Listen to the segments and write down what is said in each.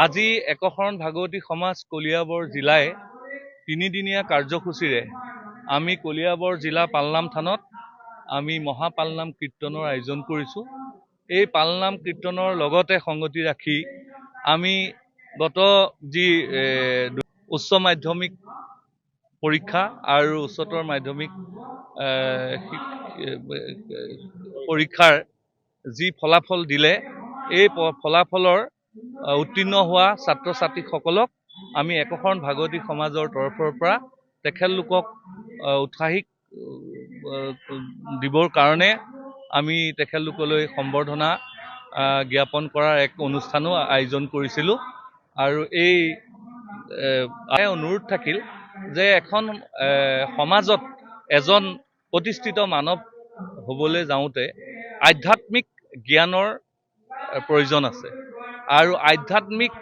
আজি একশৰণ ভাগৱতী সমাজ কলিয়াবৰ জিলায় 3দিনীয়া কাৰ্যসূচীৰে আমি কলিয়াবৰ জিলা পালনাম থানত আমি মহাপালনাম কীৰ্তনৰ আয়োজন কৰিছো। এই পালনাম কীৰ্তনৰ লগতে সংগতি ৰাখি আমি গত যি উচ্চ মাধ্যমিক পৰীক্ষা আৰু উচ্চতৰ মাধ্যমিক পৰীক্ষাৰ যি ফলাফল দিলে এই ফলাফলৰ উত্তীৰ্ণ হোৱা ছাত্ৰ ছাত্ৰীসকলক আমি একশৰণ ভাগৱতী সমাজৰ তৰফৰ পৰা তেখেতলোকক উৎসাহিক দিবৰ কাৰণে আমি তেখেতলোকলৈ সম্বৰ্ধনা জ্ঞাপন কৰাৰ এক অনুষ্ঠানো আয়োজন কৰিছিলোঁ। আৰু এই অনুৰোধ থাকিল যে এখন সমাজত এজন প্ৰতিষ্ঠিত মানৱ হ'বলৈ যাওঁতে আধ্যাত্মিক জ্ঞানৰ প্ৰয়োজন আছে আৰু আধ্যাত্মিক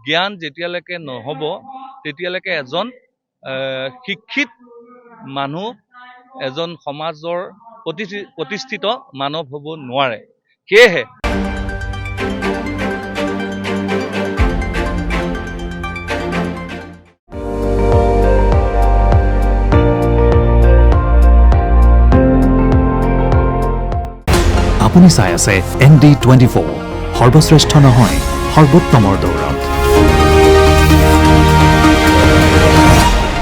জ্ঞান যেতিয়ালৈকে নহ'ব তেতিয়ালৈকে এজন শিক্ষিত মানুহ এজন সমাজৰ প্ৰতিষ্ঠিত মানৱ হ'ব নোৱাৰে। সেয়েহে আপুনি চাই আছে ND24 সৰ্বশ্ৰেষ্ঠ নহয় সৰ্বোত্তমৰ দৌৰ।